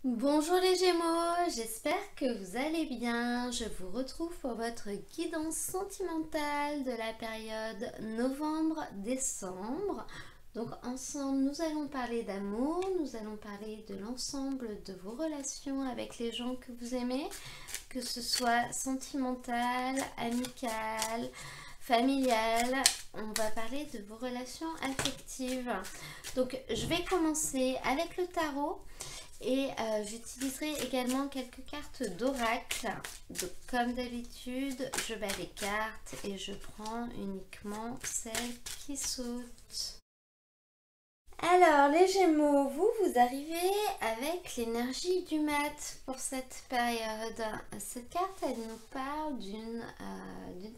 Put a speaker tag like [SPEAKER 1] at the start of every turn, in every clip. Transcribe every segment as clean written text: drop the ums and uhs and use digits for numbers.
[SPEAKER 1] Bonjour les Gémeaux, j'espère que vous allez bien. Je vous retrouve pour votre guidance sentimentale de la période novembre-décembre. Donc ensemble, nous allons parler d'amour, nous allons parler de l'ensemble de vos relations avec les gens que vous aimez, que ce soit sentimental, amical, familial. On va parler de vos relations affectives. Donc je vais commencer avec le tarot. Et j'utiliserai également quelques cartes d'oracle. Donc comme d'habitude, je bats les cartes et je prends uniquement celles qui sautent. Alors les Gémeaux, vous arrivez avec l'énergie du mat pour cette période. Cette carte, elle nous parle d'une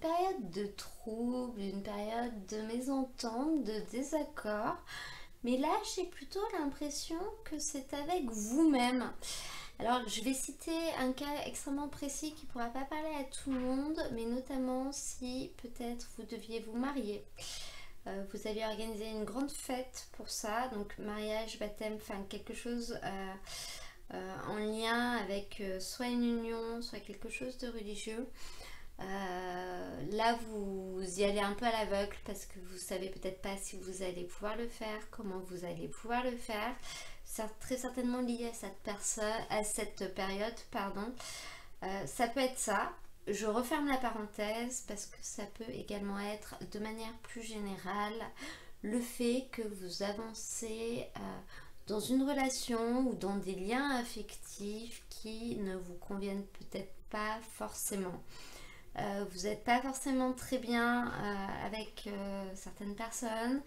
[SPEAKER 1] période de trouble, d'une période de mésentente, de désaccord. Mais là, j'ai plutôt l'impression que c'est avec vous-même. Alors, je vais citer un cas extrêmement précis qui ne pourra pas parler à tout le monde, mais notamment si peut-être vous deviez vous marier. Vous aviez organisé une grande fête pour ça, donc mariage, baptême, enfin quelque chose en lien avec soit une union, soit quelque chose de religieux. Là, vous y allez un peu à l'aveugle parce que vous savez peut-être pas si vous allez pouvoir le faire, comment vous allez pouvoir le faire. C'est très certainement lié à cette personne, à cette période, pardon. Ça peut être ça. Je referme la parenthèse parce que ça peut également être de manière plus générale le fait que vous avancez dans une relation ou dans des liens affectifs qui ne vous conviennent peut-être pas forcément. Vous n'êtes pas forcément très bien avec certaines personnes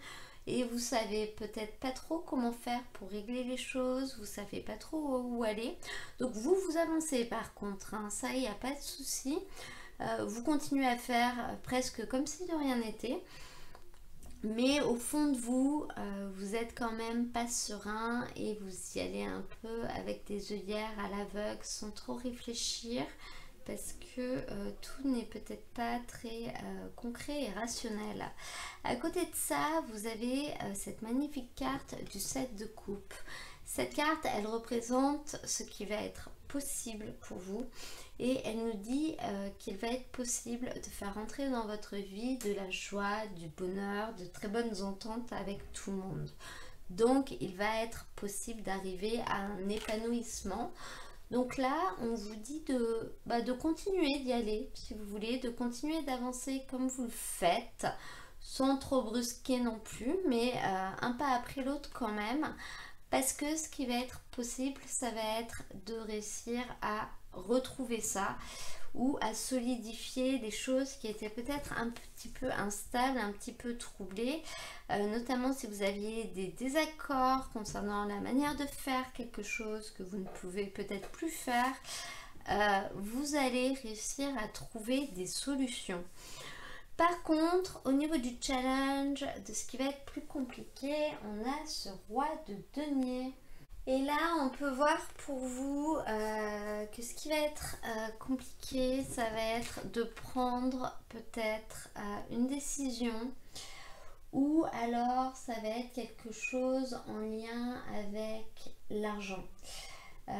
[SPEAKER 1] et vous savez peut-être pas trop comment faire pour régler les choses, vous savez pas trop où aller. Donc vous avancez par contre, hein, ça il n'y a pas de souci. Vous continuez à faire presque comme si de rien n'était. Mais au fond de vous, vous êtes quand même pas serein et vous y allez un peu avec des œillères à l'aveugle sans trop réfléchir parce que tout n'est peut-être pas très concret et rationnel. À côté de ça, vous avez cette magnifique carte du 7 de coupe. Cette carte, elle représente ce qui va être possible pour vous et elle nous dit qu'il va être possible de faire entrer dans votre vie de la joie, du bonheur, de très bonnes ententes avec tout le monde. Donc, il va être possible d'arriver à un épanouissement. Donc là, on vous dit de continuer d'y aller, si vous voulez, de continuer d'avancer comme vous le faites, sans trop brusquer non plus, mais un pas après l'autre quand même, parce que ce qui va être possible, ça va être de réussir à retrouver ça ou à solidifier des choses qui étaient peut-être un petit peu instables, un petit peu troublées, notamment si vous aviez des désaccords concernant la manière de faire quelque chose que vous ne pouvez peut-être plus faire, vous allez réussir à trouver des solutions. Par contre, au niveau du challenge, de ce qui va être plus compliqué, on a ce roi de denier. Et là, on peut voir pour vous que ce qui va être compliqué, ça va être de prendre peut-être une décision ou alors ça va être quelque chose en lien avec l'argent. Euh,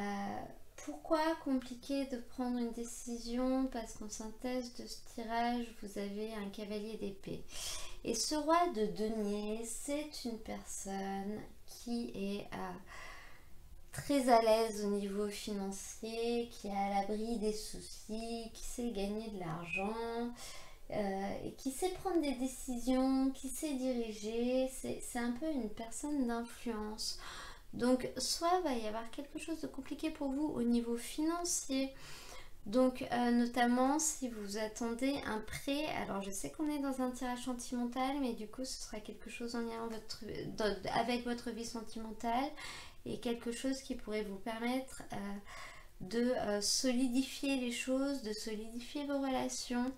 [SPEAKER 1] Pourquoi compliqué de prendre une décision? Parce qu'en synthèse de ce tirage, vous avez un cavalier d'épée. Et ce roi de denier, c'est une personne qui est très à l'aise au niveau financier, qui est à l'abri des soucis, qui sait gagner de l'argent, et qui sait prendre des décisions, qui sait diriger. C'est un peu une personne d'influence. Donc soit va y avoir quelque chose de compliqué pour vous au niveau financier. Donc notamment si vous attendez un prêt, alors je sais qu'on est dans un tirage sentimental, mais du coup ce sera quelque chose en lien avec votre vie sentimentale et quelque chose qui pourrait vous permettre de solidifier les choses, de solidifier vos relations.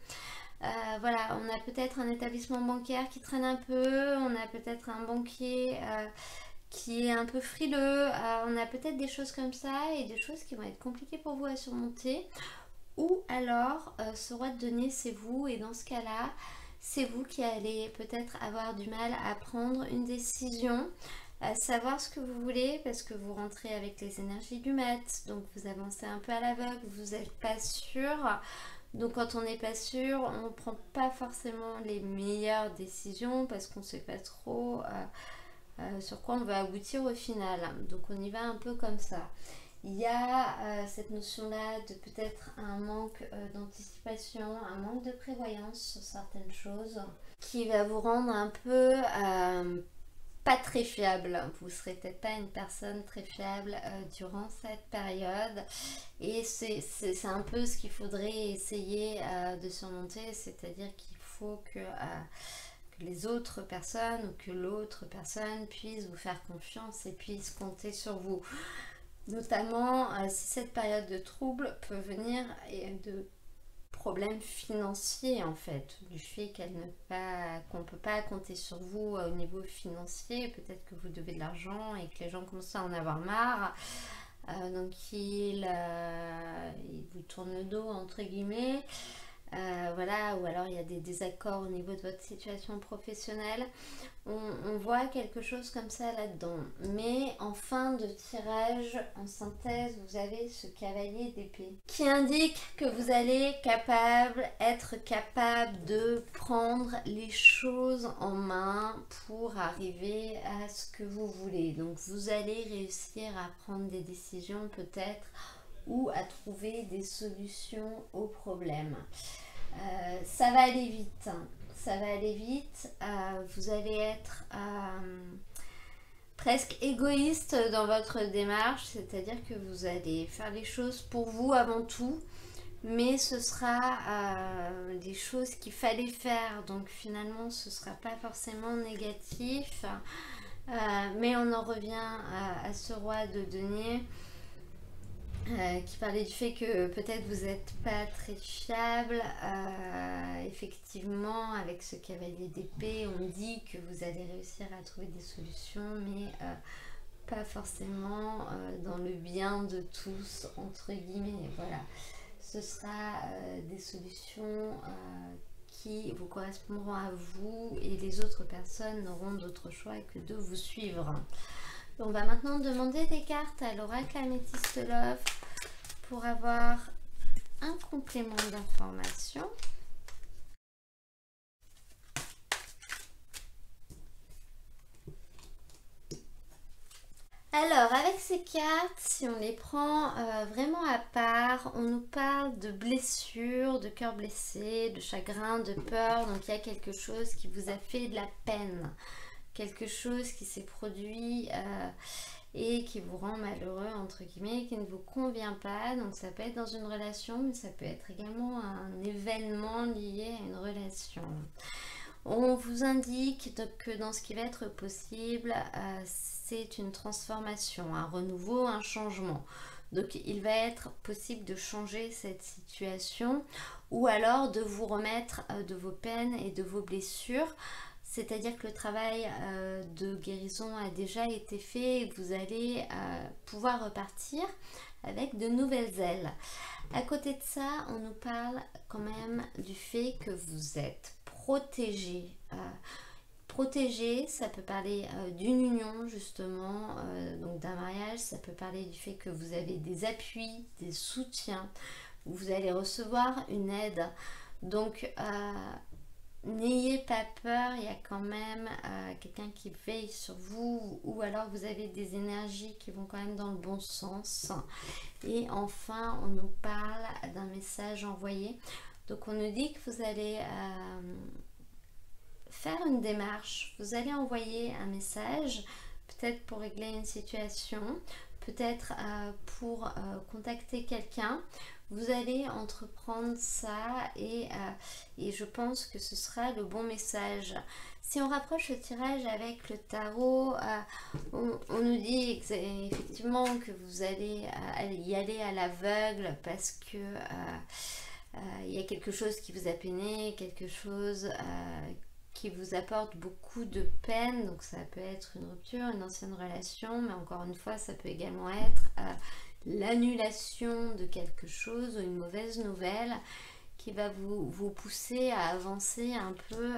[SPEAKER 1] Voilà, on a peut-être un établissement bancaire qui traîne un peu, on a peut-être un banquier qui est un peu frileux, on a peut-être des choses comme ça et des choses qui vont être compliquées pour vous à surmonter. Ou alors, ce roi de denier, c'est vous, et dans ce cas-là, c'est vous qui allez peut-être avoir du mal à prendre une décision à savoir ce que vous voulez parce que vous rentrez avec les énergies du maître, donc vous avancez un peu à l'aveugle, vous n'êtes pas sûr. Donc quand on n'est pas sûr, on ne prend pas forcément les meilleures décisions parce qu'on ne sait pas trop sur quoi on va aboutir au final. Donc on y va un peu comme ça. Il y a cette notion-là de peut-être un manque d'anticipation, un manque de prévoyance sur certaines choses qui va vous rendre un peu pas très fiable. Vous ne serez peut-être pas une personne très fiable durant cette période. Et c'est un peu ce qu'il faudrait essayer de surmonter, c'est-à-dire qu'il faut que les autres personnes ou que l'autre personne puisse vous faire confiance et puisse compter sur vous. Notamment si cette période de trouble peut venir de problèmes financiers en fait, du fait qu'on ne peut pas compter sur vous au niveau financier, peut-être que vous devez de l'argent et que les gens commencent à en avoir marre, donc ils vous tournent le dos entre guillemets. Voilà, ou alors il y a des désaccords au niveau de votre situation professionnelle. On voit quelque chose comme ça là-dedans. Mais en fin de tirage, en synthèse, vous avez ce cavalier d'épée qui indique que vous allez être capable de prendre les choses en main pour arriver à ce que vous voulez. Donc vous allez réussir à prendre des décisions peut-être ou à trouver des solutions aux problèmes. Ça va aller vite, ça va aller vite, vous allez être presque égoïste dans votre démarche, c'est-à-dire que vous allez faire les choses pour vous avant tout, mais ce sera des choses qu'il fallait faire, donc finalement ce ne sera pas forcément négatif, mais on en revient à ce roi de denier qui parlait du fait que peut-être vous n'êtes pas très fiable. Effectivement, avec ce cavalier d'épée, on dit que vous allez réussir à trouver des solutions, mais pas forcément dans le bien de tous, entre guillemets. Voilà, ce sera des solutions qui vous correspondront à vous et les autres personnes n'auront d'autre choix que de vous suivre. On va maintenant demander des cartes à l'oracle Améthyste Love pour avoir un complément d'information. Alors, avec ces cartes, si on les prend vraiment à part, on nous parle de blessures, de cœur blessé, de chagrin, de peur. Donc, il y a quelque chose qui vous a fait de la peine, quelque chose qui s'est produit et qui vous rend malheureux, entre guillemets, qui ne vous convient pas. Donc, ça peut être dans une relation, mais ça peut être également un événement lié à une relation. On vous indique que dans ce qui va être possible, c'est une transformation, un renouveau, un changement. Donc il va être possible de changer cette situation ou alors de vous remettre de vos peines et de vos blessures. C'est-à-dire que le travail de guérison a déjà été fait et que vous allez pouvoir repartir avec de nouvelles ailes. À côté de ça, on nous parle quand même du fait que vous êtes protégé. Protégé, ça peut parler d'une union justement, donc d'un mariage, ça peut parler du fait que vous avez des appuis, des soutiens, vous allez recevoir une aide. Donc n'ayez pas peur, il y a quand même quelqu'un qui veille sur vous ou alors vous avez des énergies qui vont quand même dans le bon sens. Et enfin, on nous parle d'un message envoyé. Donc on nous dit que vous allez faire une démarche, vous allez envoyer un message, peut-être pour régler une situation, peut-être pour contacter quelqu'un. Vous allez entreprendre ça et je pense que ce sera le bon message. Si on rapproche le tirage avec le tarot, on nous dit effectivement que vous allez y aller à l'aveugle parce que il y a quelque chose qui vous a peiné, quelque chose qui vous apporte beaucoup de peine. Donc ça peut être une rupture, une ancienne relation, mais encore une fois, ça peut également être l'annulation de quelque chose ou une mauvaise nouvelle qui va vous pousser à avancer un peu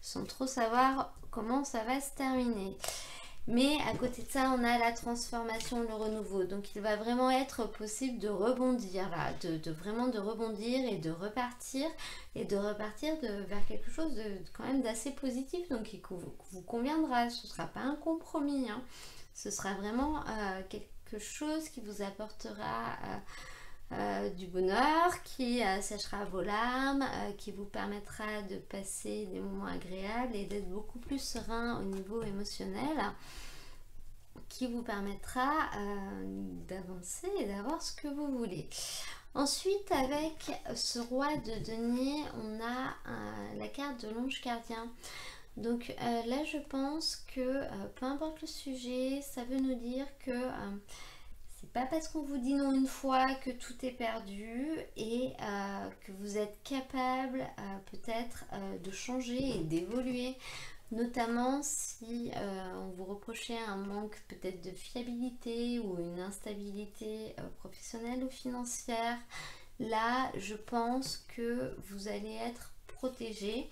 [SPEAKER 1] sans trop savoir comment ça va se terminer. Mais à côté de ça, on a la transformation, le renouveau. Donc il va vraiment être possible de rebondir là, vraiment de rebondir et de repartir. Et de repartir vers quelque chose de quand même d'assez positif. Donc qui vous conviendra. Ce ne sera pas un compromis. Hein. Ce sera vraiment quelque chose qui vous apportera du bonheur, qui sèchera vos larmes, qui vous permettra de passer des moments agréables et d'être beaucoup plus serein au niveau émotionnel, qui vous permettra d'avancer et d'avoir ce que vous voulez. Ensuite, avec ce roi de denier, on a la carte de l'ange gardien. Donc là, je pense que peu importe le sujet, ça veut nous dire que c'est pas parce qu'on vous dit non une fois que tout est perdu et que vous êtes capable peut-être de changer et d'évoluer, notamment si on vous reprochait un manque peut-être de fiabilité ou une instabilité professionnelle ou financière. Là, je pense que vous allez être protégé.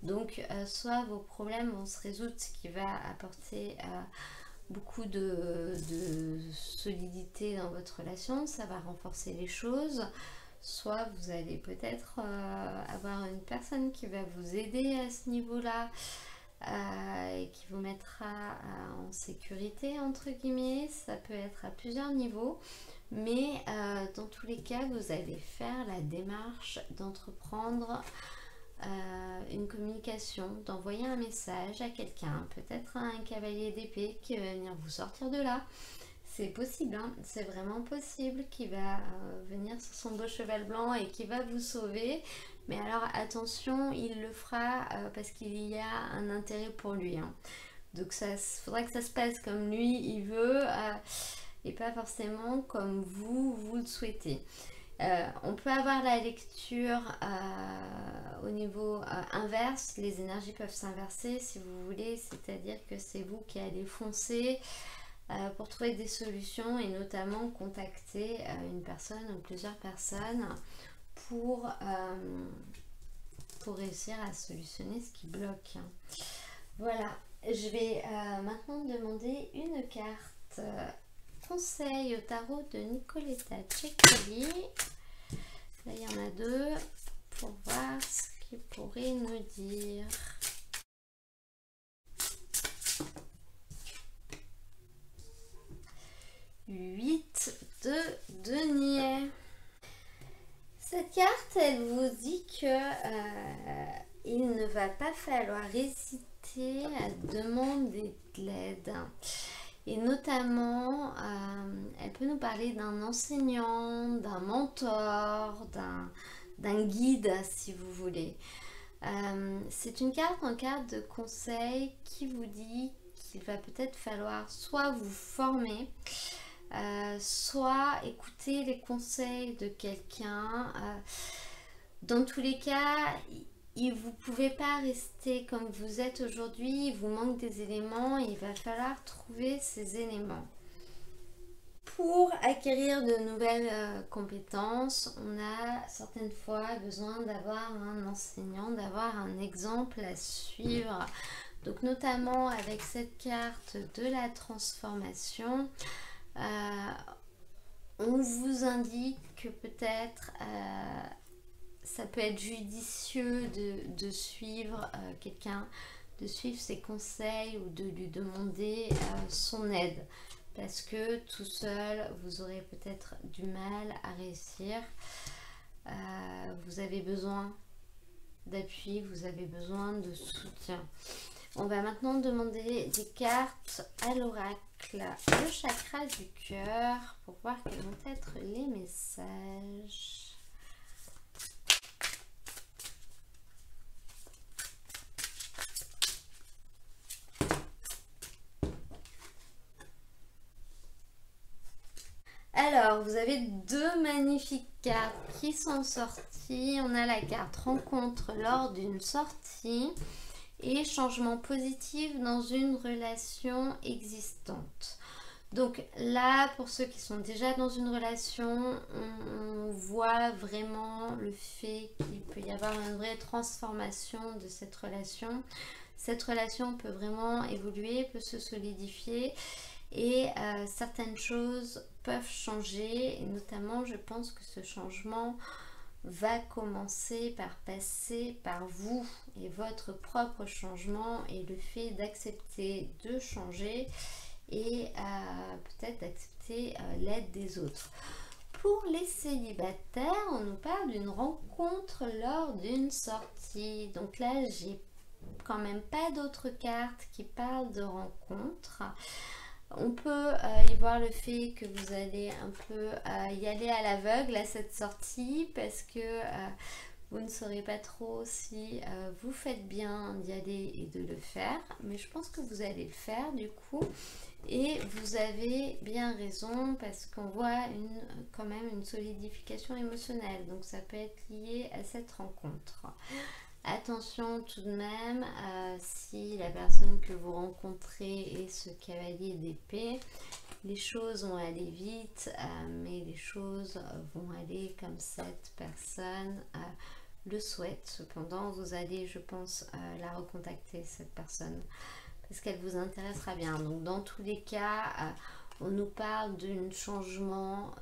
[SPEAKER 1] Donc, soit vos problèmes vont se résoudre, ce qui va apporter beaucoup de solidité dans votre relation, ça va renforcer les choses, soit vous allez peut-être avoir une personne qui va vous aider à ce niveau-là et qui vous mettra en sécurité entre guillemets. Ça peut être à plusieurs niveaux, mais dans tous les cas vous allez faire la démarche d'entreprendre une communication, d'envoyer un message à quelqu'un, peut-être un cavalier d'épée qui va venir vous sortir de là. C'est possible, hein, c'est vraiment possible, qui va venir sur son beau cheval blanc et qui va vous sauver. Mais alors attention, il le fera parce qu'il y a un intérêt pour lui. Hein. Donc il faudra que ça se passe comme lui il veut et pas forcément comme vous le souhaitez. On peut avoir la lecture au niveau inverse, les énergies peuvent s'inverser si vous voulez, c'est-à-dire que c'est vous qui allez foncer pour trouver des solutions et notamment contacter une personne ou plusieurs personnes pour réussir à solutionner ce qui bloque. Voilà, je vais maintenant demander une carte conseil au tarot de Nicoletta Cecchini. Là, il y en a deux pour voir ce qu'il pourrait nous dire. Huit de denier. Cette carte, elle vous dit que il ne va pas falloir hésiter à demander de l'aide. Et notamment, elle peut nous parler d'un enseignant, d'un mentor, d'un guide, si vous voulez. C'est une carte de conseil qui vous dit qu'il va peut-être falloir soit vous former, soit écouter les conseils de quelqu'un. Dans tous les cas, vous ne pouvez pas rester comme vous êtes aujourd'hui, il vous manque des éléments et il va falloir trouver ces éléments. Pour acquérir de nouvelles compétences, on a certaines fois besoin d'avoir un enseignant, d'avoir un exemple à suivre. Donc notamment avec cette carte de la transformation, on vous indique que peut-être ça peut être judicieux de suivre quelqu'un, de suivre ses conseils ou de lui demander son aide. Parce que tout seul, vous aurez peut-être du mal à réussir. Vous avez besoin d'appui, vous avez besoin de soutien. On va maintenant demander des cartes à l'oracle, le chakra du cœur, pour voir quels vont être les messages. Alors, vous avez deux magnifiques cartes qui sont sorties. On a la carte rencontre lors d'une sortie et changement positif dans une relation existante. Donc là, pour ceux qui sont déjà dans une relation, on voit vraiment le fait qu'il peut y avoir une vraie transformation de cette relation. cette relation peut vraiment évoluer, peut se solidifier et certaines choses peuvent changer. Et notamment, je pense que ce changement va commencer par passer par vous et votre propre changement et le fait d'accepter de changer et peut-être d'accepter l'aide des autres. Pour les célibataires, on nous parle d'une rencontre lors d'une sortie. Donc là, j'ai quand même pas d'autres cartes qui parlent de rencontre. On peut y voir le fait que vous allez un peu y aller à l'aveugle à cette sortie parce que vous ne saurez pas trop si vous faites bien d'y aller et de le faire. Mais je pense que vous allez le faire du coup. Et vous avez bien raison parce qu'on voit quand même une solidification émotionnelle. Donc ça peut être lié à cette rencontre. Attention tout de même, si la personne que vous rencontrez est ce cavalier d'épée, les choses vont aller vite, mais les choses vont aller comme cette personne le souhaite. Cependant, vous allez, je pense, la recontacter, cette personne, parce qu'elle vous intéressera bien. Donc dans tous les cas, on nous parle de changement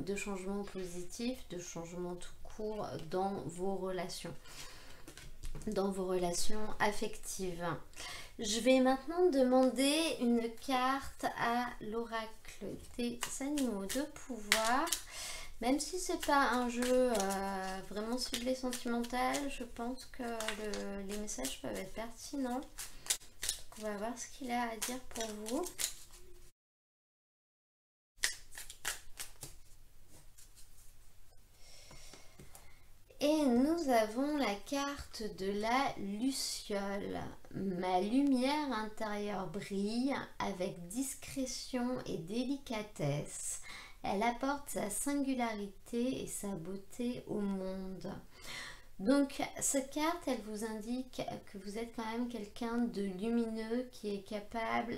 [SPEAKER 1] positif, de changement tout court dans vos relations affectives. Je vais maintenant demander une carte à l'oracle des animaux de pouvoir. Même si c'est pas un jeu vraiment ciblé sentimental, je pense que les messages peuvent être pertinents. On va voir ce qu'il a à dire pour vous. Et nous avons la carte de la luciole. Ma lumière intérieure brille avec discrétion et délicatesse. Elle apporte sa singularité et sa beauté au monde. Donc cette carte, elle vous indique que vous êtes quand même quelqu'un de lumineux qui est capable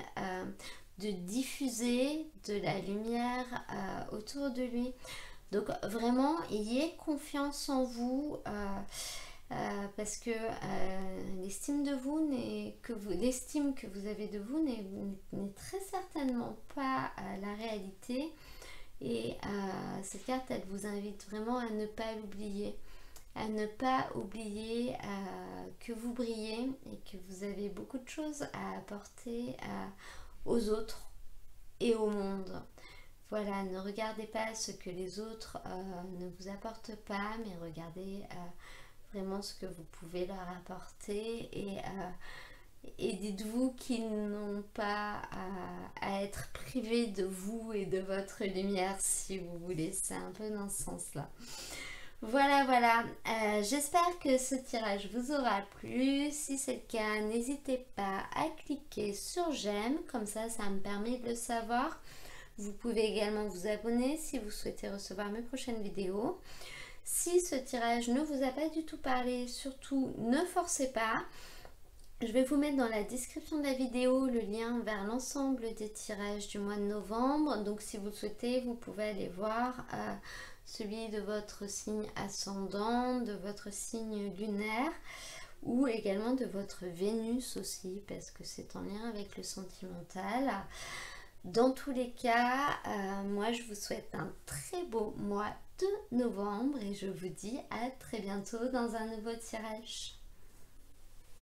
[SPEAKER 1] de diffuser de la lumière autour de lui. Donc vraiment, ayez confiance en vous parce que l'estime que vous avez de vous n'est très certainement pas la réalité. Et cette carte, elle vous invite vraiment à ne pas l'oublier. À ne pas oublier que vous brillez et que vous avez beaucoup de choses à apporter aux autres et au monde. Voilà, ne regardez pas ce que les autres ne vous apportent pas, mais regardez vraiment ce que vous pouvez leur apporter et dites-vous qu'ils n'ont pas à être privés de vous et de votre lumière si vous voulez. C'est un peu dans ce sens-là. Voilà, j'espère que ce tirage vous aura plu. Si c'est le cas, n'hésitez pas à cliquer sur j'aime, comme ça me permet de le savoir. Vous pouvez également vous abonner si vous souhaitez recevoir mes prochaines vidéos. Si ce tirage ne vous a pas du tout parlé, surtout ne forcez pas. Je vais vous mettre dans la description de la vidéo le lien vers l'ensemble des tirages du mois de novembre. Donc si vous le souhaitez, vous pouvez aller voir celui de votre signe ascendant, de votre signe lunaire ou également de votre Vénus aussi parce que c'est en lien avec le sentimental. Dans tous les cas, moi je vous souhaite un très beau mois de novembre et je vous dis à très bientôt dans un nouveau tirage.